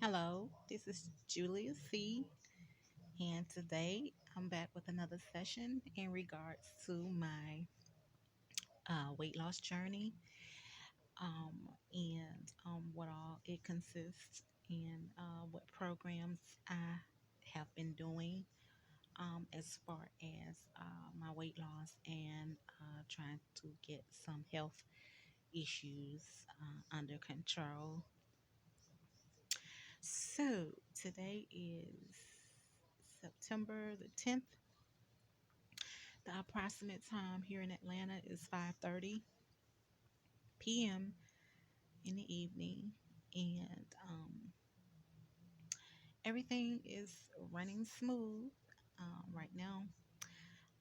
Hello, this is Julia C. And today I'm back with another session in regards to my weight loss journey and what all it consists and what programs I have been doing as far as my weight loss and trying to get some health issues under control. So today is September the 10th. The approximate time here in Atlanta is 5:30 p.m. in the evening, and everything is running smooth right now.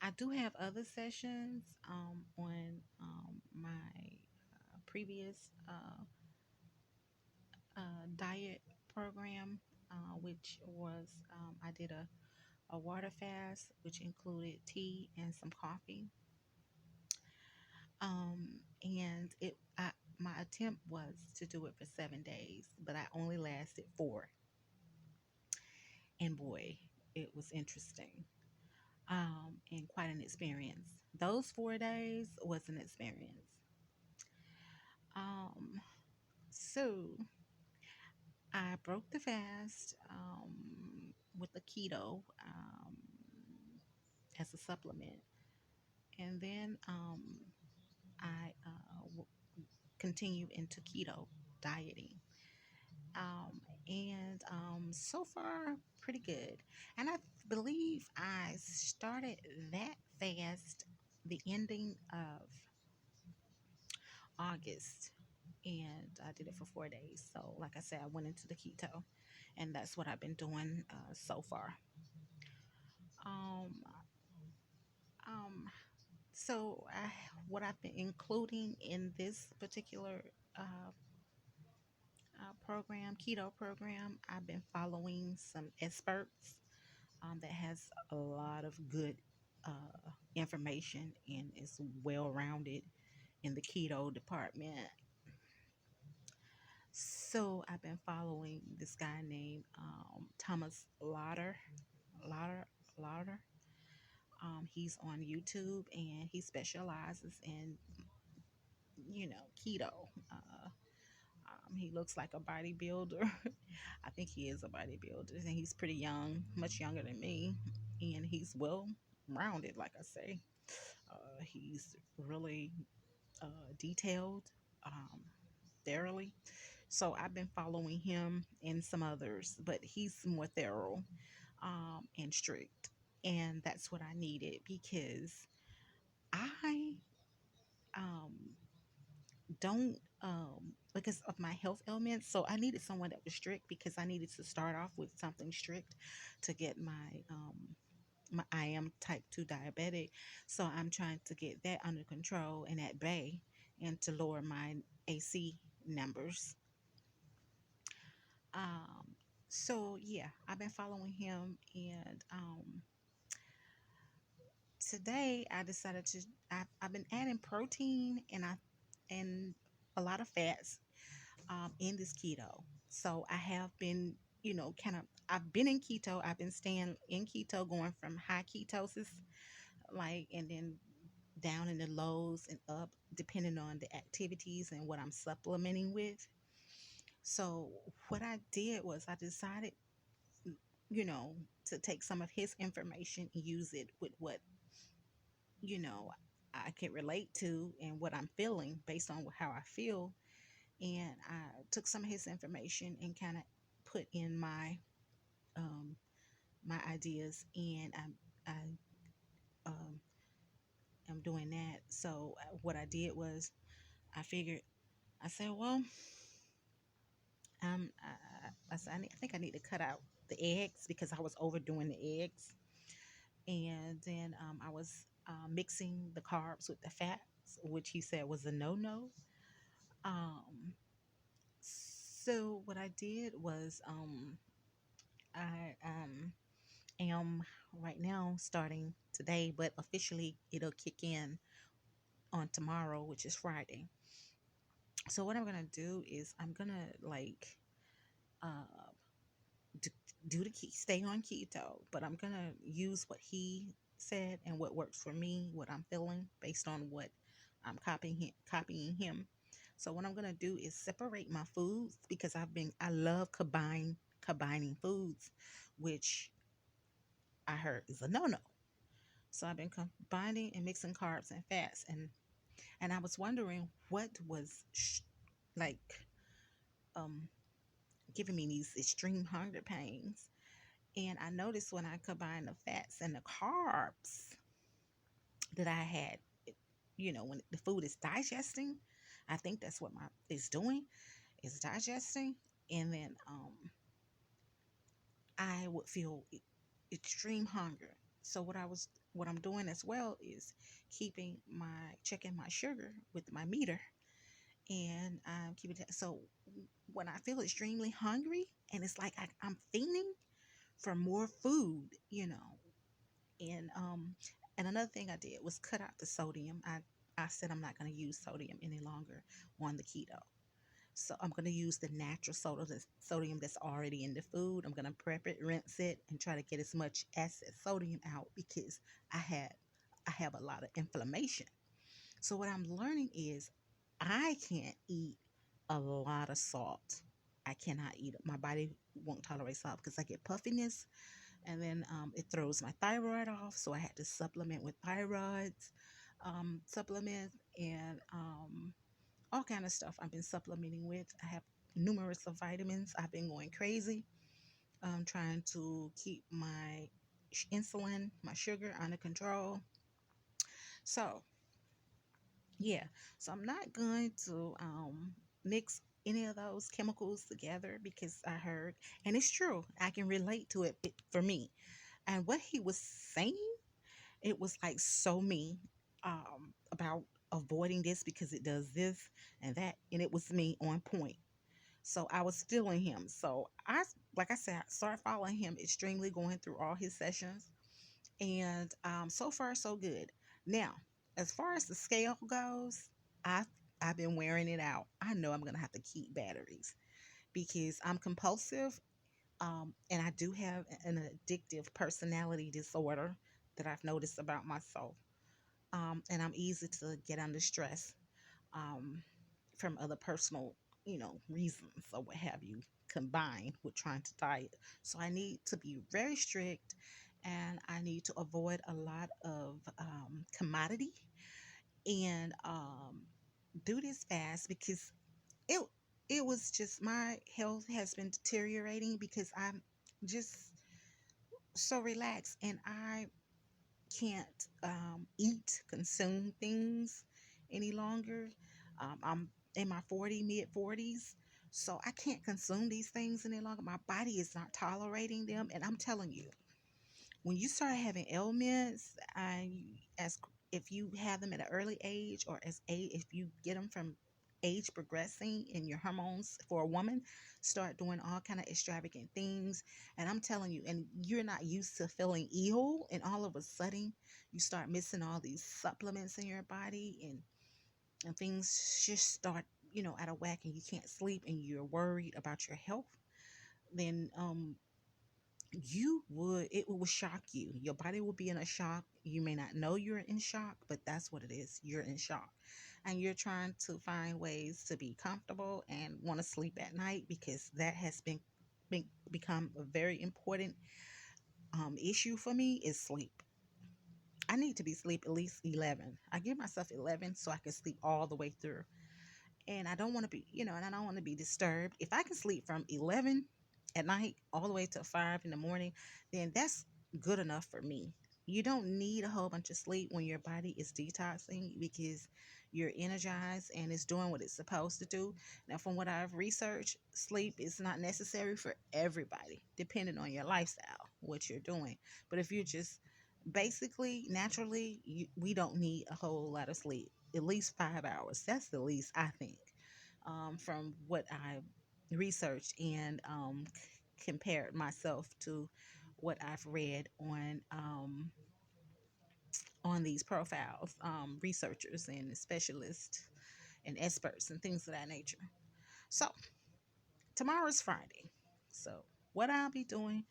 I do have other sessions on my previous diet program, which was I did a water fast, which included tea and some coffee. And my attempt was to do it for 7 days, but I only lasted four. And boy, it was interesting and quite an experience. Those 4 days was an experience. Um, so I broke the fast with the keto as a supplement, and then I continued into keto dieting. And so far, pretty good. And I believe I started that fast the ending of August, and I did it for 4 days. So, like I said, I went into the keto, and that's what I've been doing so far. Um, um, what I've been including in this particular uh, program, keto program, I've been following some experts that has a lot of good information and is well rounded in the keto department. So I've been following this guy named Thomas Lauder, Lauder. He's on YouTube and he specializes in, keto. He looks like a bodybuilder. I think he is a bodybuilder, and he's pretty young, much younger than me, and he's well rounded, like I say. He's really detailed, um, thoroughly. So I've been following him and some others, but he's more thorough and strict. And that's what I needed because I um, don't, because of my health ailments. So I needed someone that was strict because I needed to start off with something strict to get I am type 2 diabetic. So I'm trying to get that under control and at bay and to lower my AC numbers. Um, so yeah, I've been following him, and today I decided to. I've been adding protein and a lot of fats in this keto. So I have been, kind of. I've been in keto. I've been staying in keto, going from high ketosis, like, and then down in the lows and up, depending on the activities and what I'm supplementing with. So what I did was I decided you know, to take some of his information and use it with what, you know, I can relate to and what I'm feeling based on how I feel. And I took some of his information and kind of put in um, my ideas, and I'm doing that. So what I did was I figured I said, well, I said I think I need to cut out the eggs because I was overdoing the eggs. And then I was mixing the carbs with the fats, which he said was a no. Um, so what I did was I am right now starting today, but officially it'll kick in on tomorrow, which is Friday. So what I'm gonna do is I'm gonna like d- do the key, stay on keto, but I'm gonna use what he said and what works for me, what I'm feeling based on what I'm copying him. So what I'm gonna do is separate my foods because I love combining foods, which I heard is a no-no. So I've been combining and mixing carbs and fats, and I was wondering what was like um giving me these extreme hunger pains. And I noticed when I combine the fats and the carbs that I had, when the food is digesting, I think that's what my is doing, is digesting. And then I would feel extreme hunger. So what I'm doing as well is checking my sugar with my meter, and I'm keeping that. So when I feel extremely hungry and it's like I'm fiending for more food, and another thing I did was cut out the sodium. I said I'm not going to use sodium any longer on the keto. So I'm going to use the natural sodium that's already in the food. I'm going to prep it, rinse it, and try to get as much excess sodium out because I had I have a lot of inflammation. So what I'm learning is I can't eat a lot of salt. I cannot eat it. My body won't tolerate salt because I get puffiness, and then it throws my thyroid off. So I had to supplement with thyroids supplements, and all kind of stuff I've been supplementing with. I have numerous of vitamins. I've been going crazy, trying to keep my insulin, my sugar under control. So yeah, so I'm not going to mix any of those chemicals together because I heard, and it's true, I can relate to it for me. And what he was saying, it was like so me, about avoiding this because it does this and that, and it was me on point. So I was feeling him. So like I said, I started following him extremely, going through all his sessions, and so far so good. Now, as far as the scale goes, I've I've been wearing it out. I know I'm gonna have to keep batteries because I'm compulsive, and I do have an addictive personality disorder that I've noticed about myself. And I'm easy to get under stress, um, from other personal, reasons or what have you, combined with trying to diet. So I need to be very strict, and I need to avoid a lot of commodity, and do this fast because it it was just my health has been deteriorating because I'm just so relaxed, and I can't consume things any longer. I'm in my mid 40s, so I can't consume these things any longer. My body is not tolerating them, and I'm telling you, when you start having ailments, as if you have them at an early age, or if you get them from age progressing, and your hormones for a woman start doing all kind of extravagant things, and I'm telling you, and you're not used to feeling ill, and all of a sudden you start missing all these supplements in your body, and things just start, out of whack, and you can't sleep, and you're worried about your health, then it will shock you. Your body will be in a shock. You may not know you're in shock, but that's what it is. You're in shock, and you're trying to find ways to be comfortable and want to sleep at night because that has become a very important issue for me, is sleep. I need to be sleep at least 11. I give myself 11 so I can sleep all the way through, and I don't want to be, and I don't want to be disturbed. If I can sleep from 11 at night all the way to 5 in the morning, then that's good enough for me. You don't need a whole bunch of sleep when your body is detoxing because you're energized and it's doing what it's supposed to do. Now, from what I've researched, sleep is not necessary for everybody, depending on your lifestyle, what you're doing. But if you're just basically naturally, we don't need a whole lot of sleep, at least 5 hours. That's the least, I think, from what I researched, and compared myself to what I've read on these profiles, researchers and specialists and experts and things of that nature. So tomorrow is Friday. So what I'll be doing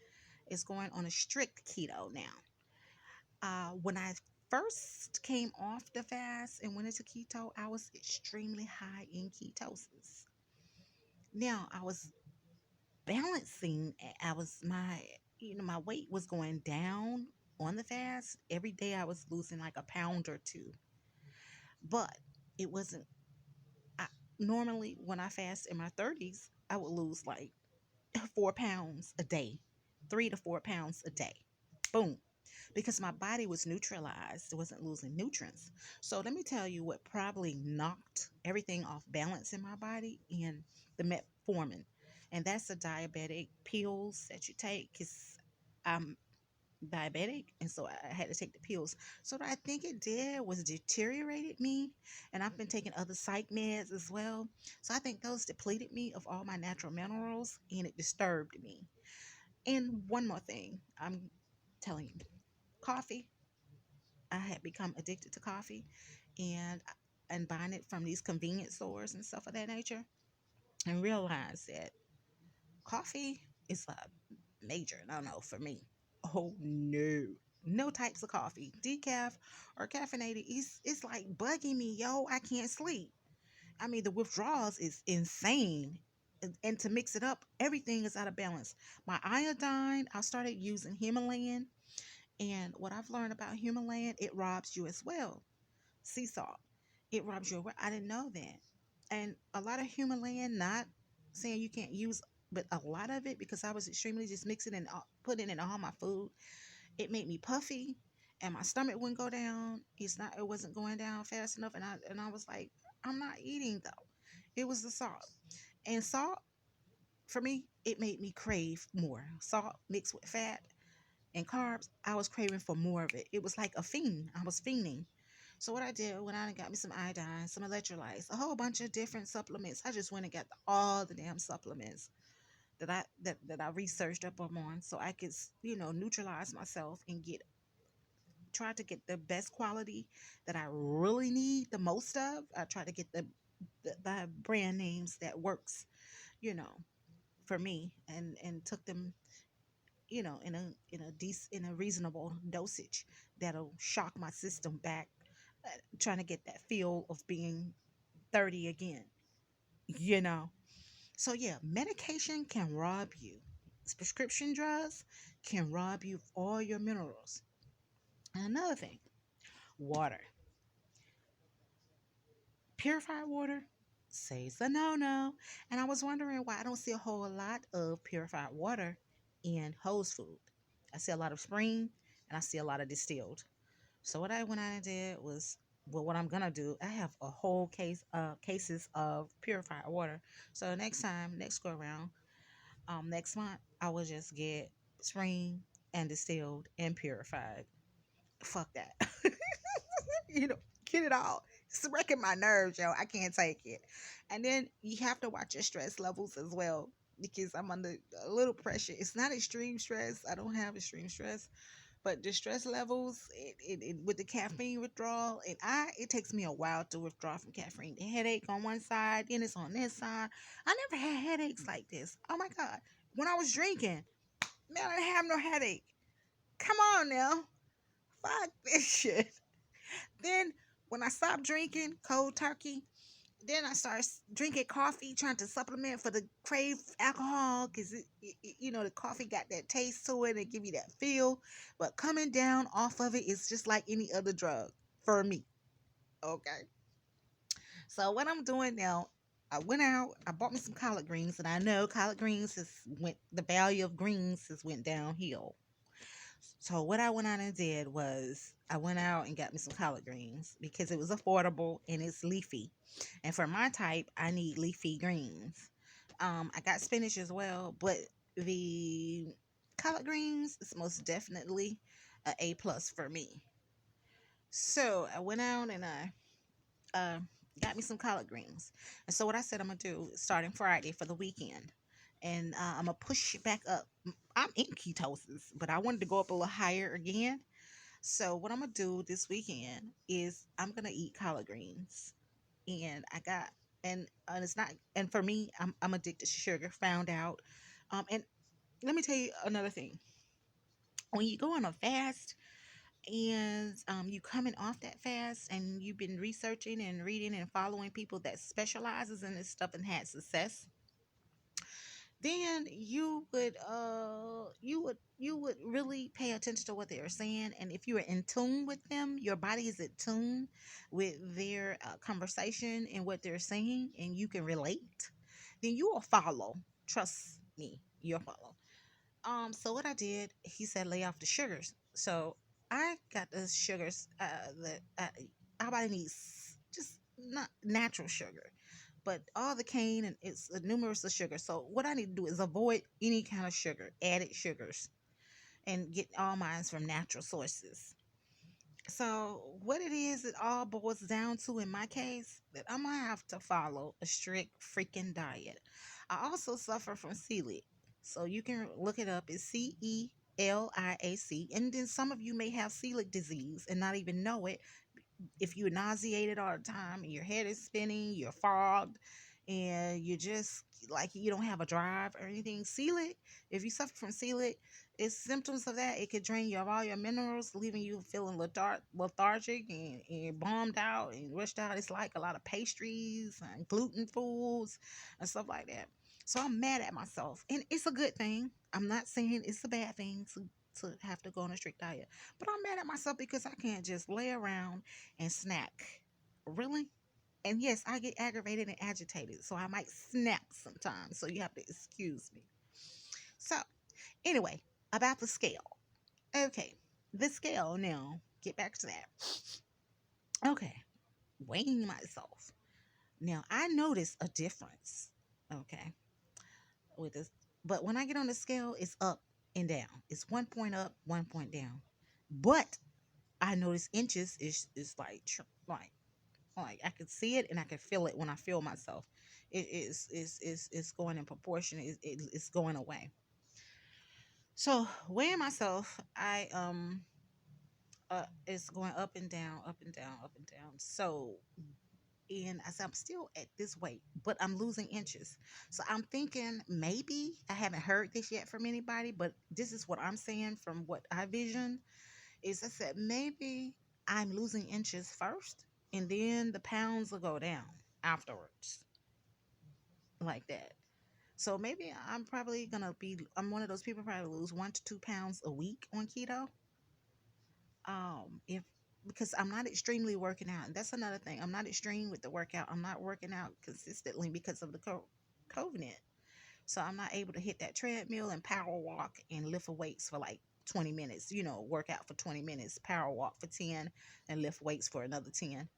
is going on a strict keto now. When I first came off the fast and went into keto, I was extremely high in ketosis. Now I was balancing. I was my weight was going down on the fast. Every day I was losing like a pound or two, but it wasn't. I, Normally when I fast in my 30s, I would lose like 4 pounds a day, 3 to 4 pounds a day. Boom. Because my body was neutralized, it wasn't losing nutrients. So let me tell you what probably knocked everything off balance in my body and the metformin. And that's the diabetic pills that you take because I'm diabetic and so I had to take the pills. So what I think it did was deteriorated me, and I've been taking other psych meds as well. So I think those depleted me of all my natural minerals and it disturbed me. And one more thing, I'm telling you, coffee. I had become addicted to coffee and buying it from these convenience stores and stuff of that nature, and realized that coffee is a major no for me. Oh no. No types of coffee, decaf or caffeinated. It's like bugging me, yo. I can't sleep. I mean, the withdrawals is insane. And to mix it up, everything is out of balance. My iodine, I started using Himalayan. And what I've learned about Himalayan, it robs you as well. Sea salt, it robs you. I didn't know that. And a lot of Himalayan, not saying you can't use, but a lot of it, because I was extremely just mixing and putting it in all my food, it made me puffy, and my stomach wouldn't go down. It wasn't going down fast enough, and I was like, I'm not eating though. It was the salt, and salt for me, it made me crave more salt mixed with fat and carbs. I was craving for more of it. It was like a fiend. I was fiending. So what I did, went out and got me some iodine, some electrolytes, a whole bunch of different supplements. I just went and got all the damn supplements that I researched up on, so I could neutralize myself and try to get the best quality that I really need the most of. I try to get the brand names that works, you know, for me, and took them, in a reasonable dosage that'll shock my system back, trying to get that feel of being 30 again, you know. So yeah, medication can rob you. Prescription drugs can rob you of all your minerals. And another thing, water. Purified water says a no. And I was wondering why I don't see a whole lot of purified water in Whole's food. I see a lot of spring and I see a lot of distilled. So what I went out and did was, well, what I'm gonna do, I have a whole cases of purified water. So next go around, next month, I will just get spring and distilled and purified. Fuck that. you know, get it all. It's wrecking my nerves, yo. I can't take it. And then you have to watch your stress levels as well, because I'm under a little pressure. It's not extreme stress. I don't have extreme stress, but the stress levels, with the caffeine withdrawal, it takes me a while to withdraw from caffeine. The headache on one side, then it's on this side. I never had headaches like this. Oh my god! When I was drinking, man, I didn't have no headache. Come on now, fuck this shit. Then when I stopped drinking cold turkey, then I started drinking coffee, trying to supplement for the crave alcohol, because the coffee got that taste to it and give you that feel. But coming down off of it is just like any other drug for me. Okay. So what I'm doing now, I went out, I bought me some collard greens, and I know collard greens the value of greens has went downhill. So what I went out and did was I went out and got me some collard greens because it was affordable and it's leafy. And for my type, I need leafy greens. I got spinach as well, but the collard greens is most definitely a plus for me. So I went out and I uh, got me some collard greens. And so what I said I'm gonna do starting Friday for the weekend, and I'm gonna push it back up. I'm in ketosis, but I wanted to go up a little higher again. So what I'm gonna do this weekend is I'm gonna eat collard greens, and I got and it's not and for me I'm addicted to sugar. Found out, and let me tell you another thing. When you go on a fast and you coming off that fast and you've been researching and reading and following people that specializes in this stuff and had success, then you would really pay attention to what they are saying. And if you are in tune with them, your body is in tune with their conversation and what they're saying, and you can relate, then you will follow. Trust me, you'll follow. So what I did, he said lay off the sugars. So I got the sugars that our body needs, just not natural sugar, but all the cane and it's numerous of sugar. So what I need to do is avoid any kind of sugar, added sugars, and get all mine from natural sources. So what it is, it all boils down to, in my case, that I'm gonna have to follow a strict freaking diet. I also suffer from celiac, so you can look it up. It's CELIAC, and then some of you may have celiac disease and not even know it. If you're nauseated all the time and your head is spinning, you're fogged, and you just like you don't have a drive or anything. Celiac, if you suffer from celiac, it's symptoms of that. It could drain you of all your minerals, leaving you feeling lethargic and bombed out and rushed out. It's like a lot of pastries and gluten foods and stuff like that. So I'm mad at myself, and it's a good thing. I'm not saying it's a bad thing to have to go on a strict diet, but I'm mad at myself because I can't just lay around and snack. Really? And yes, I get aggravated and agitated, so I might snap sometimes. So you have to excuse me. So, anyway, about the scale. Okay, the scale now, get back to that. Okay, weighing myself. Now, I notice a difference, okay, with this. But when I get on the scale, it's up and down. It's 1 point up, 1 point down. But I notice inches is like I could see it and I could feel it when I feel myself. It's going in proportion. It's going away. So weighing myself, I it's going up and down, up and down, up and down. So and as I'm still at this weight, but I'm losing inches. So I'm thinking maybe I haven't heard this yet from anybody, but this is what I'm saying from what I vision is I said maybe I'm losing inches first and then the pounds will go down afterwards like that. So maybe I'm one of those people probably lose 1 to 2 pounds a week on keto. If because I'm not extremely working out. And that's another thing. I'm not extreme with the workout. I'm not working out consistently because of the COVID. So I'm not able to hit that treadmill and power walk and lift weights for like 20 minutes, work out for 20 minutes, power walk for 10 and lift weights for another 10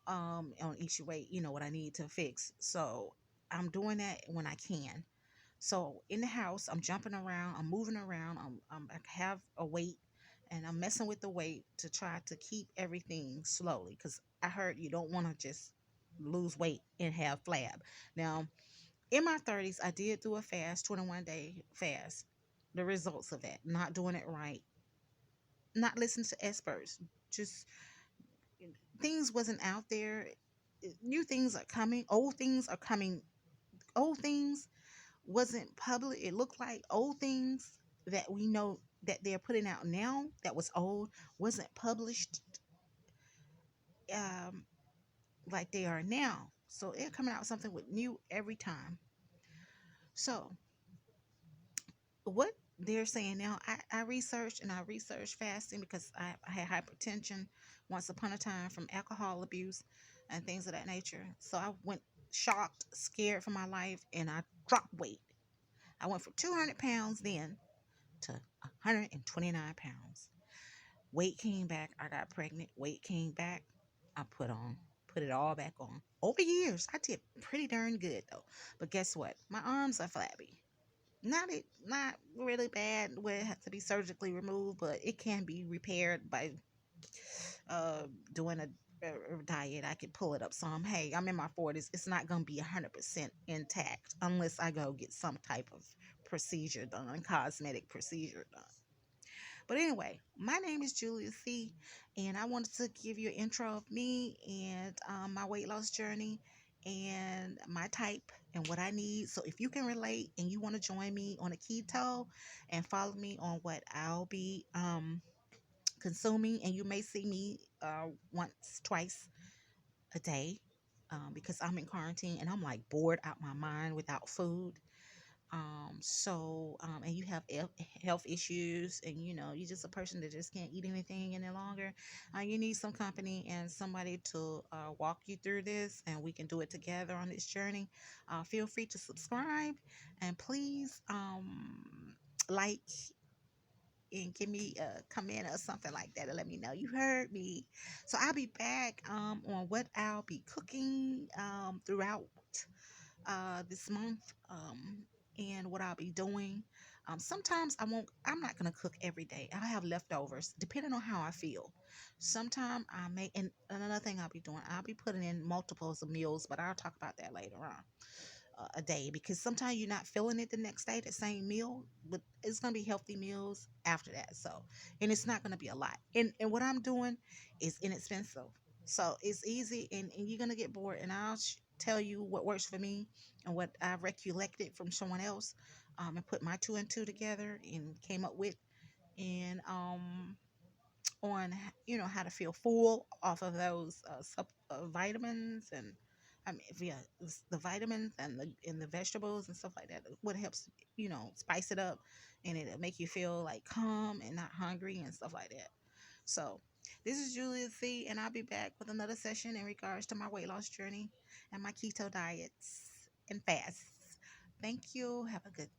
on each weight, what I need to fix. So I'm doing that when I can. So in the house, I'm jumping around, I'm moving around, I have a weight and I'm messing with the weight to try to keep everything slowly because I heard you don't want to just lose weight and have flab. Now, in my 30s, I did do a fast, 21-day fast. The results of that, not doing it right, not listening to experts, just things wasn't out there. New things are coming, old things are coming, old things wasn't public. It looked like old things that we know that they're putting out now that was old wasn't published um, like they are now. So they're coming out with something with new every time. So what they're saying now, I researched and I researched fasting because I had hypertension once upon a time from alcohol abuse and things of that nature. So I went shocked, scared for my life, and I dropped weight. I went from 200 pounds then to 129 pounds. Weight came back. I got pregnant. Weight came back. I put it all back on. Over years, I did pretty darn good though. But guess what? My arms are flabby. Not really bad where it has to be surgically removed, but it can be repaired by doing a diet. I could pull it up some. Hey, I'm in my 40s. It's not gonna be 100% intact unless I go get some type of procedure done, cosmetic procedure done. But anyway, my name is Julia C, and I wanted to give you an intro of me and my weight loss journey. and my type and what I need. So if you can relate and you want to join me on a keto and follow me on what I'll be consuming, and you may see me once, twice a day, because I'm in quarantine and I'm like bored out my mind without food. And you have health issues, and you're just a person that just can't eat anything any longer. You need some company and somebody to walk you through this, and we can do it together on this journey. Feel free to subscribe, and please like and give me a comment or something like that, and let me know you heard me. So I'll be back on what I'll be cooking throughout this month, and what I'll be doing. Sometimes I'm not gonna cook every day. I have leftovers depending on how I feel. Sometimes I make, and another thing I'll be doing, I'll be putting in multiples of meals, but I'll talk about that later on. A day, because sometimes you're not feeling it the next day, the same meal, but it's going to be healthy meals after that. So, and it's not going to be a lot, and what I'm doing is inexpensive, so it's easy, and you're going to get bored, and I'll tell you what works for me and what I recollected from someone else, and put my two and two together and came up with, and on how to feel full off of those vitamins, and I mean, yeah, the vitamins and the vegetables and stuff like that. What helps, spice it up, and it'll make you feel like calm and not hungry and stuff like that. So this is Julia C, and I'll be back with another session in regards to my weight loss journey and my keto diets and fasts. Thank you. Have a good